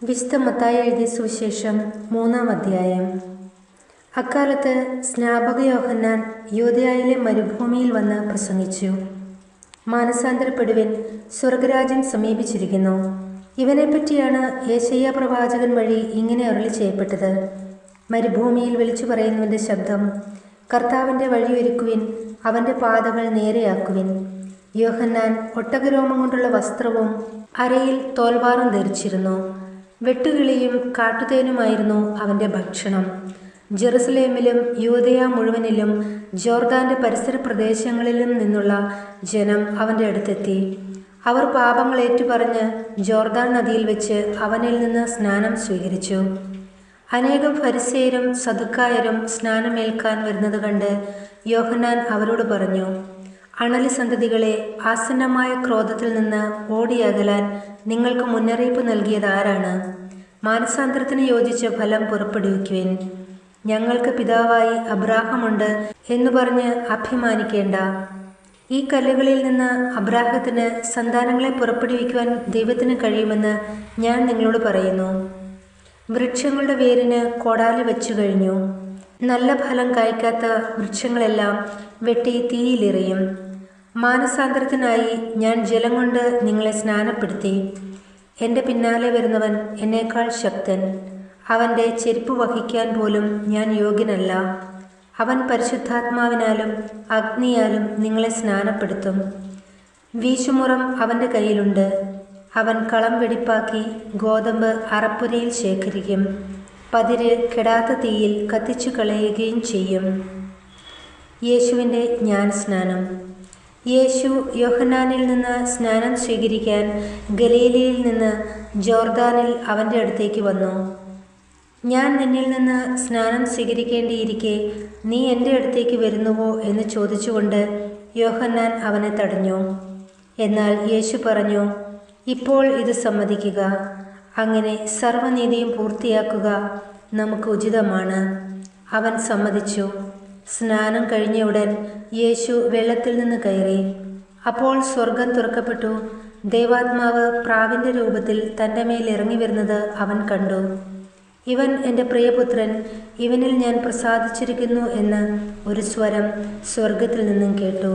വിശുദ്ധ മത്തായി എഴുതിയ സുവിശേഷം 3-ാം അധ്യായം. അക്കാലത്ത് സ്നാപക യോഹന്നാൻ യൂദയായിലെ മരുഭൂമിയിൽ വന്ന് പ്രസംഗിച്ചു. മാനസാന്തരപ്പെടുവിൻ, സ്വർഗരാജ്യം സമീപിച്ചിരിക്കുന്നു. ഇവനെപ്പറ്റിയാണ് യെശയ്യാ പ്രവാചകൻ വഴി ഇങ്ങനെ അരുളി ചെയ്യപ്പെട്ടത്. മരുഭൂമിയിൽ വിളിച്ചു പറയുന്നവൻ്റെ ശബ്ദം, കർത്താവിൻ്റെ വഴിയൊരുക്കുവിൻ, അവൻ്റെ പാതകൾ നേരെയാക്കുവിൻ. യോഹന്നാൻ ഒട്ടകരോമം കൊണ്ടുള്ള വസ്ത്രവും അരയിൽ തോൽവാറും ധരിച്ചിരുന്നു. വെട്ടുകിളിയും കാട്ടുതേനുമായിരുന്നു അവൻ്റെ ഭക്ഷണം. ജെറുസലേമിലും യൂദയ മുഴുവനിലും ജോർദാൻ്റെ പരിസര പ്രദേശങ്ങളിലും നിന്നുള്ള ജനം അവൻ്റെ അടുത്തെത്തി. അവർ പാപങ്ങൾ ഏറ്റുപറഞ്ഞ് ജോർദാൻ നദിയിൽ വെച്ച് അവനിൽ നിന്ന് സ്നാനം സ്വീകരിച്ചു. അനേകം ഫരിസേയരും സദുക്കായരും സ്നാനമേൽക്കാൻ വരുന്നത് കണ്ട് യോഹന്നാൻ അവരോട് പറഞ്ഞു, അണലി സന്തതികളെ, ആസന്നമായ ക്രോധത്തിൽ നിന്ന് ഓടിയകലാൻ നിങ്ങൾക്ക് മുന്നറിയിപ്പ് നൽകിയത് ആരാണ്? മാനസാന്തരത്തിന് യോജിച്ച ഫലം പുറപ്പെടുവിക്കുവിൻ. ഞങ്ങൾക്ക് പിതാവായി അബ്രാഹമുണ്ട് എന്നു പറഞ്ഞ് അഭിമാനിക്കേണ്ട. ഈ കല്ലുകളിൽ നിന്ന് അബ്രാഹത്തിന് സന്താനങ്ങളെ പുറപ്പെടുവിക്കുവാൻ ദൈവത്തിന് കഴിയുമെന്ന് ഞാൻ നിങ്ങളോട് പറയുന്നു. വൃക്ഷങ്ങളുടെ വേരിന് കോടാലി വെച്ചു കഴിഞ്ഞു. നല്ല ഫലം കായ്ക്കാത്ത വൃക്ഷങ്ങളെല്ലാം വെട്ടി തീയിലെറിയും. മാനസാന്തരത്തിനായി ഞാൻ ജലം കൊണ്ട് നിങ്ങളെ സ്നാനപ്പെടുത്തി. എൻ്റെ പിന്നാലെ വരുന്നവൻ എന്നേക്കാൾ ശക്തൻ. അവൻ്റെ ചെരുപ്പ് വഹിക്കാൻ പോലും ഞാൻ യോഗ്യനല്ല. അവൻ പരിശുദ്ധാത്മാവിനാലും അഗ്നിയാലും നിങ്ങളെ സ്നാനപ്പെടുത്തും. വീശുമുറം അവൻ്റെ കയ്യിലുണ്ട്. അവൻ കളം വെടിപ്പാക്കി ഗോതമ്പ് അറപ്പുരയിൽ ശേഖരിക്കും. പതിര് കെടാത്ത തീയിൽ കത്തിച്ചു കളയുകയും ചെയ്യും. യേശുവിൻ്റെ ജ്ഞാനസ്നാനം. യേശു യോഹന്നാനിൽ നിന്ന് സ്നാനം സ്വീകരിക്കാൻ ഗലീലയിൽ നിന്ന് ജോർദാനിൽ അവൻ്റെ അടുത്തേക്ക് വന്നു. ഞാൻ നിന്നിൽ നിന്ന് സ്നാനം സ്വീകരിക്കേണ്ടിയിരിക്കെ നീ എൻ്റെ അടുത്തേക്ക് വരുന്നുവോ എന്ന് ചോദിച്ചുകൊണ്ട് യോഹന്നാൻ അവനെ തടഞ്ഞു. എന്നാൽ യേശു പറഞ്ഞു, ഇപ്പോൾ ഇത് സമ്മതിക്കുക. അങ്ങനെ സർവ്വനീതിയും പൂർത്തിയാക്കുക നമുക്ക് ഉചിതമാണ്. അവൻ സമ്മതിച്ചു. സ്നാനം കഴിഞ്ഞ ഉടൻ യേശു വെള്ളത്തിൽ നിന്ന് കയറി. അപ്പോൾ സ്വർഗം തുറക്കപ്പെട്ടു. ദൈവാത്മാവ് പ്രാവിൻ്റെ രൂപത്തിൽ തൻ്റെ മേൽ ഇറങ്ങി വരുന്നത് അവൻ കണ്ടു. ഇവൻ എൻ്റെ പ്രിയപുത്രൻ, ഇവനിൽ ഞാൻ പ്രസാദിച്ചിരിക്കുന്നു എന്ന് ഒരു സ്വരം സ്വർഗത്തിൽ നിന്നും കേട്ടു.